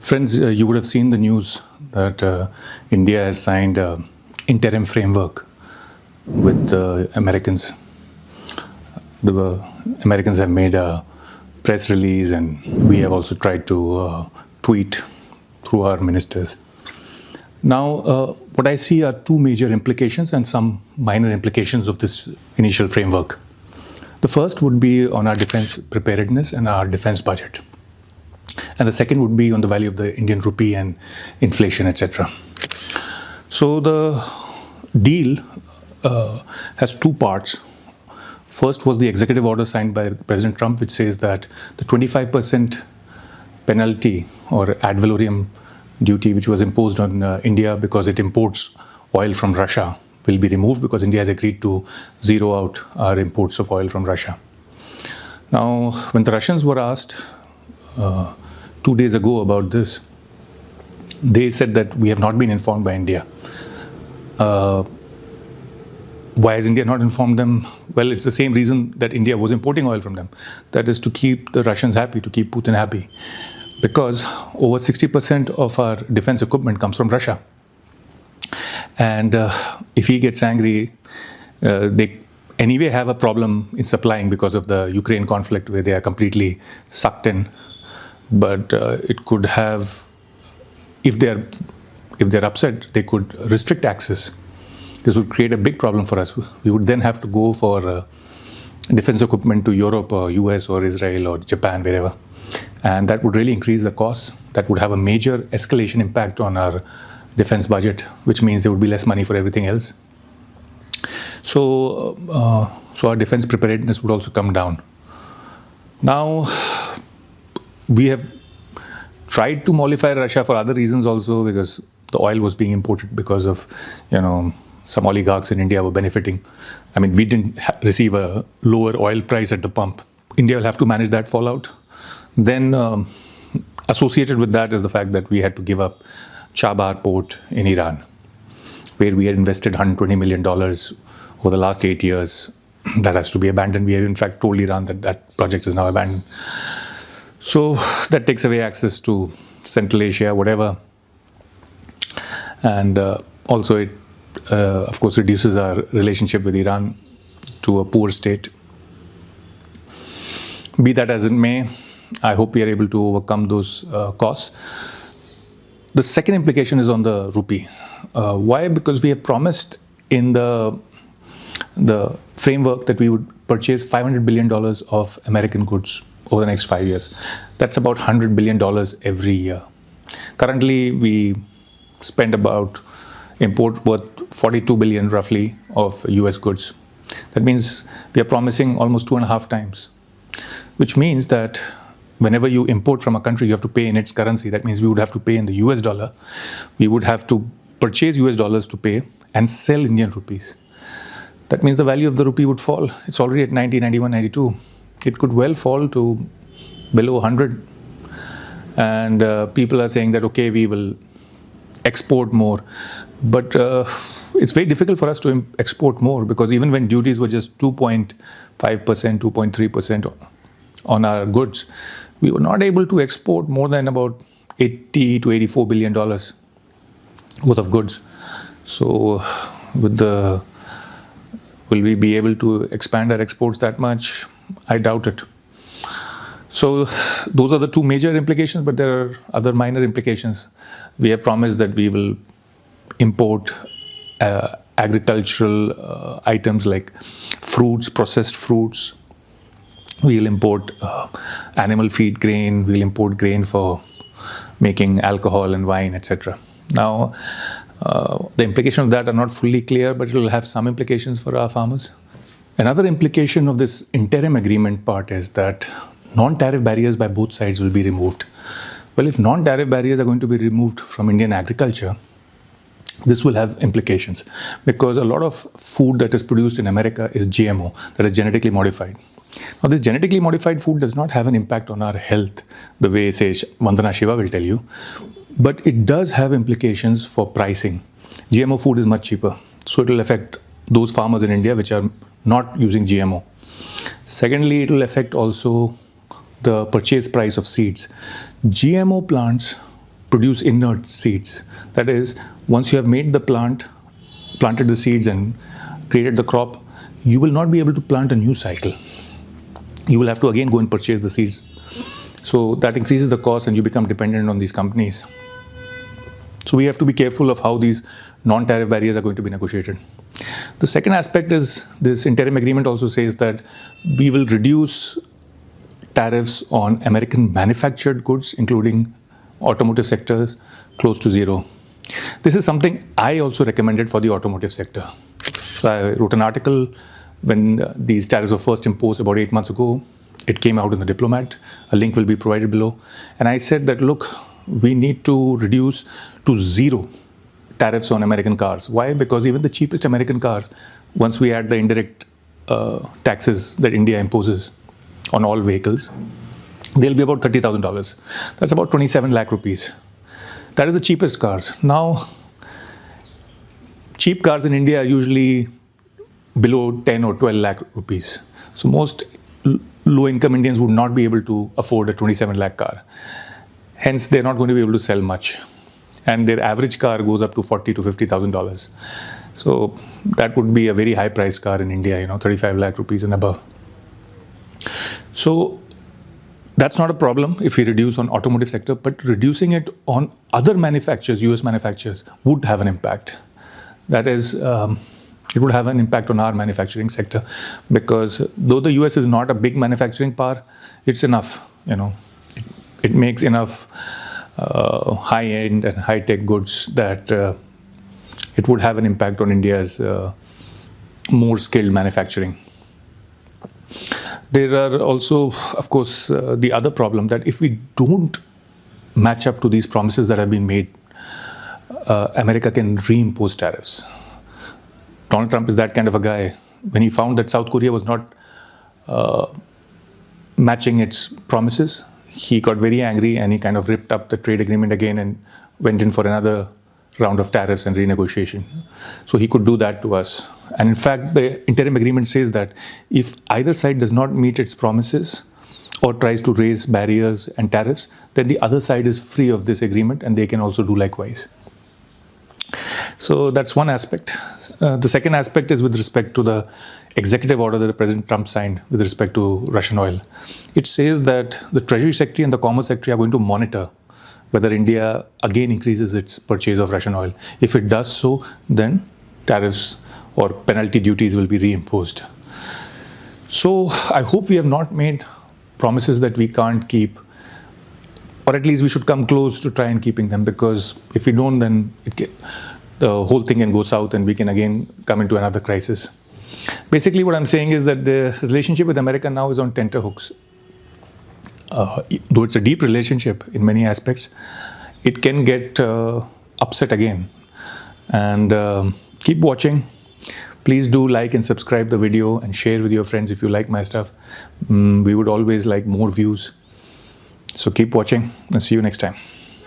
Friends, you would have seen the news that India has signed an interim framework with the Americans. The Americans have made a press release, and we have also tried to tweet through our ministers. Now, what I see are two major implications and some minor implications of this initial framework. The first would be on our defense preparedness and our defense budget. And the second would be on the value of the Indian rupee and inflation, etc. So the deal has two parts. First was the executive order signed by President Trump, which says that the 25% penalty or ad valorem duty, which was imposed on India because it imports oil from Russia, will be removed because India has agreed to zero out our imports of oil from Russia. Now, when the Russians were asked 2 days ago about this, they said that we have not been informed by India. Why has India not informed them? Well, it's the same reason that India was importing oil from them. That is to keep the Russians happy, to keep Putin happy. Because over 60% of our defense equipment comes from Russia. And if he gets angry, they anyway have a problem in supplying because of the Ukraine conflict, where they are completely sucked in. But it could have, if they're upset, they could restrict access. This would create a big problem for us. We would then have to go for defense equipment to Europe or US or Israel or Japan, wherever. And that would really increase the cost. That would have a major escalation impact on our defense budget, which means there would be less money for everything else. So our defense preparedness would also come down. Now, we have tried to mollify Russia for other reasons also, because the oil was being imported because of, some oligarchs in India were benefiting. I mean, we didn't receive a lower oil price at the pump. India will have to manage that fallout. Then associated with that is the fact that we had to give up Chabahar port in Iran, where we had invested $120 million over the last 8 years. That has to be abandoned. We have in fact told Iran that that project is now abandoned. So that takes away access to Central Asia, whatever. And also it, of course, reduces our relationship with Iran to a poor state. Be that as it may, I hope we are able to overcome those costs. The second implication is on the rupee. Why? Because we have promised in the framework that we would purchase $500 billion of American goods over the next 5 years. That's about $100 billion every year. Currently, we spend about import worth $42 billion roughly of US goods. That means we are promising almost 2.5 times, which means that whenever you import from a country, you have to pay in its currency. That means we would have to pay in the US dollar. We would have to purchase US dollars to pay and sell Indian rupees. That means the value of the rupee would fall. It's already at 90, 91, 92. It could well fall to below 100. And people are saying that, okay, we will export more. But it's very difficult for us to export more, because even when duties were just 2.5%, 2.3% on our goods, we were not able to export more than about $80 to $84 billion worth of goods. So will we be able to expand our exports that much? I doubt it. So those are the two major implications, but there are other minor implications. We have promised that we will import agricultural items like fruits, processed fruits. We'll import animal feed grain. We'll import grain for making alcohol and wine, etc. Now, the implications of that are not fully clear, but it will have some implications for our farmers. Another implication of this interim agreement part is that non-tariff barriers by both sides will be removed. Well, if non-tariff barriers are going to be removed from Indian agriculture, this will have implications, because a lot of food that is produced in America is GMO, that is genetically modified. Now, this genetically modified food does not have an impact on our health the way, say, Vandana Shiva will tell you, but it does have implications for pricing. GMO food is much cheaper, so it will affect those farmers in India which are not using GMO. Secondly, it will affect also the purchase price of seeds. GMO plants produce inert seeds. That is, once you have made the plant, planted the seeds and created the crop, you will not be able to plant a new cycle. You will have to again go and purchase the seeds. So that increases the cost and you become dependent on these companies. So we have to be careful of how these non-tariff barriers are going to be negotiated. The second aspect is this interim agreement also says that we will reduce tariffs on American manufactured goods, including automotive sectors, close to zero. This is something I also recommended for the automotive sector. So I wrote an article when these tariffs were first imposed about 8 months ago. It came out in the Diplomat. A link will be provided below. And I said that, look, we need to reduce to zero tariffs on American cars. Why? Because even the cheapest American cars, once we add the indirect taxes that India imposes on all vehicles, they'll be about $30,000. That's about 27 lakh rupees. That is the cheapest cars. Now, cheap cars in India are usually below 10 or 12 lakh rupees. So most low-income Indians would not be able to afford a 27 lakh car. Hence, they're not going to be able to sell much. And their average car goes up to $40,000 to $50,000. So that would be a very high-priced car in India, 35 lakh rupees and above. So that's not a problem if we reduce on automotive sector, but reducing it on other manufacturers, US manufacturers, would have an impact. That is, it would have an impact on our manufacturing sector, because though the US is not a big manufacturing power, it's enough, It makes enough high-end and high-tech goods that it would have an impact on India's more skilled manufacturing. There are also, of course, the other problem that if we don't match up to these promises that have been made, America can reimpose tariffs. Donald Trump is that kind of a guy. When he found that South Korea was not matching its promises, he got very angry and he kind of ripped up the trade agreement again and went in for another round of tariffs and renegotiation. So he could do that to us. And in fact, the interim agreement says that if either side does not meet its promises or tries to raise barriers and tariffs, then the other side is free of this agreement and they can also do likewise. So that's one aspect. The second aspect is with respect to the executive order that President Trump signed with respect to Russian oil. It says that the Treasury Secretary and the Commerce Secretary are going to monitor whether India again increases its purchase of Russian oil. If it does so, then tariffs or penalty duties will be reimposed. So I hope we have not made promises that we can't keep, or at least we should come close to try and keeping them, because if we don't, then the whole thing can go south and we can again come into another crisis. Basically, what I'm saying is that the relationship with America now is on tenterhooks. Though it's a deep relationship in many aspects, it can get upset again. And keep watching. Please do like and subscribe the video and share with your friends if you like my stuff. We would always like more views. So keep watching and see you next time.